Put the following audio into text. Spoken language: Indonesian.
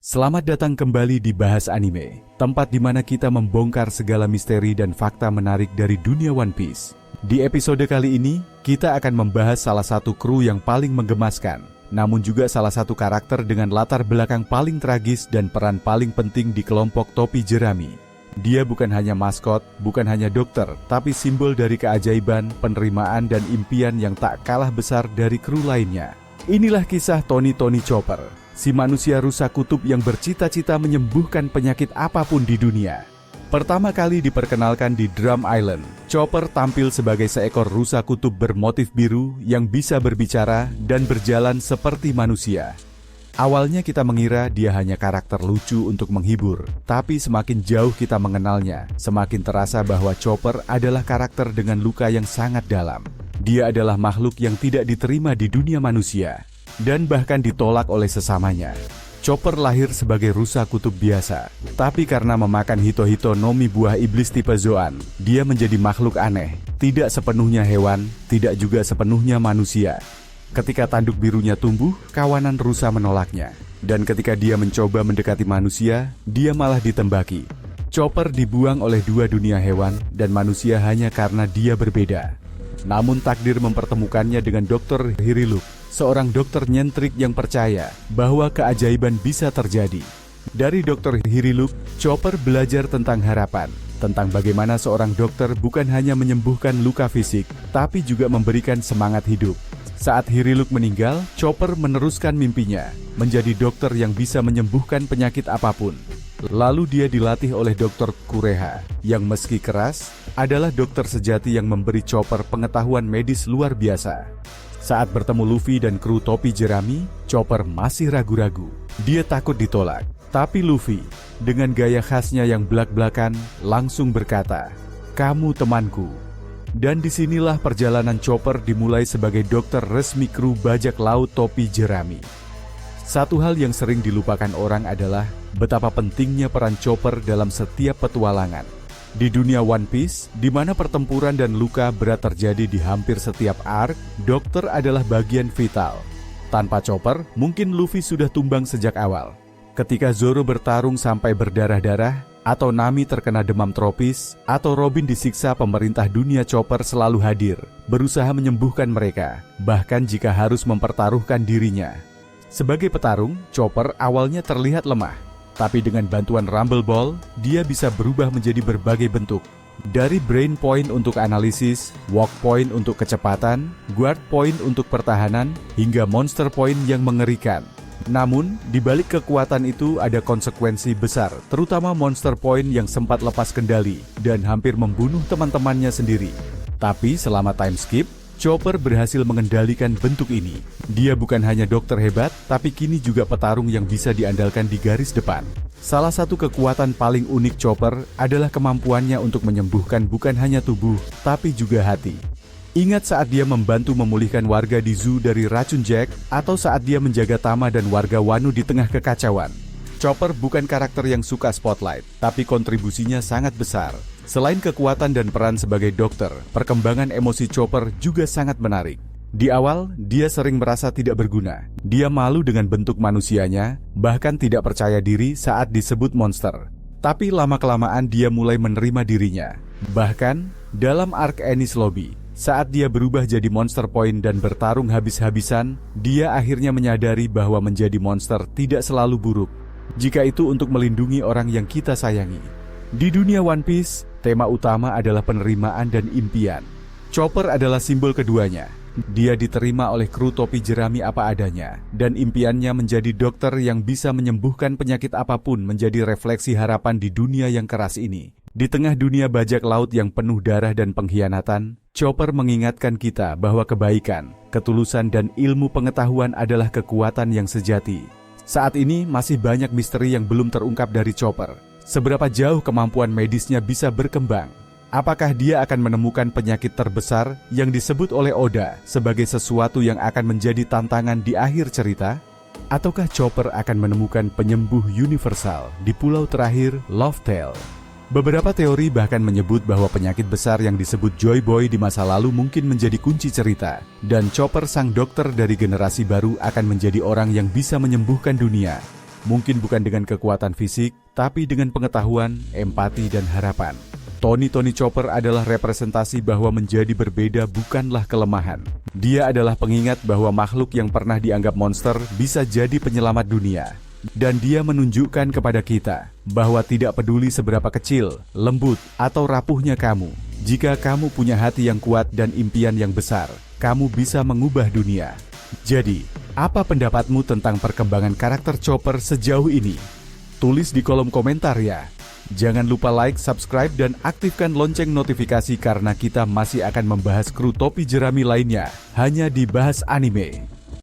Selamat datang kembali di Bahas Anime, tempat di mana kita membongkar segala misteri dan fakta menarik dari dunia One Piece. Di episode kali ini, kita akan membahas salah satu kru yang paling menggemaskan, namun juga salah satu karakter dengan latar belakang paling tragis dan peran paling penting di kelompok topi jerami. Dia bukan hanya maskot, bukan hanya dokter, tapi simbol dari keajaiban, penerimaan, dan impian yang tak kalah besar dari kru lainnya. Inilah kisah Tony Chopper, si manusia rusa kutub yang bercita-cita menyembuhkan penyakit apapun di dunia. Pertama kali diperkenalkan di Drum Island, Chopper tampil sebagai seekor rusa kutub bermotif biru yang bisa berbicara dan berjalan seperti manusia. Awalnya kita mengira dia hanya karakter lucu untuk menghibur, tapi semakin jauh kita mengenalnya, semakin terasa bahwa Chopper adalah karakter dengan luka yang sangat dalam. Dia adalah makhluk yang tidak diterima di dunia manusia, dan bahkan ditolak oleh sesamanya. Chopper lahir sebagai rusa kutub biasa, tapi karena memakan hito-hito nomi buah iblis tipe Zoan, dia menjadi makhluk aneh, tidak sepenuhnya hewan, tidak juga sepenuhnya manusia. Ketika tanduk birunya tumbuh, kawanan rusa menolaknya, dan ketika dia mencoba mendekati manusia, dia malah ditembaki. Chopper dibuang oleh dua dunia hewan dan manusia hanya karena dia berbeda. Namun takdir mempertemukannya dengan Dr. Hiriluk, seorang dokter nyentrik yang percaya bahwa keajaiban bisa terjadi. Dari Dr. Hiriluk, Chopper belajar tentang harapan, tentang bagaimana seorang dokter bukan hanya menyembuhkan luka fisik, tapi juga memberikan semangat hidup. Saat Hiriluk meninggal, Chopper meneruskan mimpinya, menjadi dokter yang bisa menyembuhkan penyakit apapun. Lalu dia dilatih oleh Dr. Kureha, yang meski keras, adalah dokter sejati yang memberi Chopper pengetahuan medis luar biasa. Saat bertemu Luffy dan kru topi jerami, Chopper masih ragu-ragu. Dia takut ditolak. Tapi Luffy, dengan gaya khasnya yang blak-blakan, langsung berkata, "Kamu temanku." Dan disinilah perjalanan Chopper dimulai sebagai dokter resmi kru bajak laut topi jerami. Satu hal yang sering dilupakan orang adalah betapa pentingnya peran Chopper dalam setiap petualangan. Di dunia One Piece, di mana pertempuran dan luka berat terjadi di hampir setiap arc, dokter adalah bagian vital. Tanpa Chopper, mungkin Luffy sudah tumbang sejak awal. Ketika Zoro bertarung sampai berdarah-darah, atau Nami terkena demam tropis, atau Robin disiksa pemerintah dunia, Chopper selalu hadir, berusaha menyembuhkan mereka, bahkan jika harus mempertaruhkan dirinya. Sebagai petarung, Chopper awalnya terlihat lemah, tapi dengan bantuan Rumble Ball, dia bisa berubah menjadi berbagai bentuk. Dari Brain Point untuk analisis, Walk Point untuk kecepatan, Guard Point untuk pertahanan, hingga Monster Point yang mengerikan. Namun, di balik kekuatan itu ada konsekuensi besar, terutama Monster Point yang sempat lepas kendali dan hampir membunuh teman-temannya sendiri. Tapi selama time skip, Chopper berhasil mengendalikan bentuk ini. Dia bukan hanya dokter hebat, tapi kini juga petarung yang bisa diandalkan di garis depan. Salah satu kekuatan paling unik Chopper adalah kemampuannya untuk menyembuhkan bukan hanya tubuh, tapi juga hati. Ingat saat dia membantu memulihkan warga di zoo dari racun Jack, atau saat dia menjaga Tama dan warga Wano di tengah kekacauan. Chopper bukan karakter yang suka spotlight, tapi kontribusinya sangat besar. Selain kekuatan dan peran sebagai dokter, perkembangan emosi Chopper juga sangat menarik. Di awal, dia sering merasa tidak berguna. Dia malu dengan bentuk manusianya, bahkan tidak percaya diri saat disebut monster. Tapi lama-kelamaan dia mulai menerima dirinya. Bahkan, dalam arc Enies Lobby, saat dia berubah jadi Monster Point dan bertarung habis-habisan, dia akhirnya menyadari bahwa menjadi monster tidak selalu buruk, jika itu untuk melindungi orang yang kita sayangi. Di dunia One Piece, tema utama adalah penerimaan dan impian. Chopper adalah simbol keduanya. Dia diterima oleh kru topi jerami apa adanya, dan impiannya menjadi dokter yang bisa menyembuhkan penyakit apapun menjadi refleksi harapan di dunia yang keras ini. Di tengah dunia bajak laut yang penuh darah dan pengkhianatan, Chopper mengingatkan kita bahwa kebaikan, ketulusan, dan ilmu pengetahuan adalah kekuatan yang sejati. Saat ini masih banyak misteri yang belum terungkap dari Chopper. Seberapa jauh kemampuan medisnya bisa berkembang? Apakah dia akan menemukan penyakit terbesar yang disebut oleh Oda sebagai sesuatu yang akan menjadi tantangan di akhir cerita? Ataukah Chopper akan menemukan penyembuh universal di pulau terakhir Love Tale? Beberapa teori bahkan menyebut bahwa penyakit besar yang disebut Joy Boy di masa lalu mungkin menjadi kunci cerita, dan Chopper sang dokter dari generasi baru akan menjadi orang yang bisa menyembuhkan dunia. Mungkin bukan dengan kekuatan fisik, tapi dengan pengetahuan, empati, dan harapan. Tony Chopper adalah representasi bahwa menjadi berbeda bukanlah kelemahan. Dia adalah pengingat bahwa makhluk yang pernah dianggap monster bisa jadi penyelamat dunia. Dan dia menunjukkan kepada kita bahwa tidak peduli seberapa kecil, lembut, atau rapuhnya kamu, jika kamu punya hati yang kuat dan impian yang besar, kamu bisa mengubah dunia. Jadi, apa pendapatmu tentang perkembangan karakter Chopper sejauh ini? Tulis di kolom komentar ya. Jangan lupa like, subscribe, dan aktifkan lonceng notifikasi karena kita masih akan membahas kru topi jerami lainnya hanya di Bahas Anime.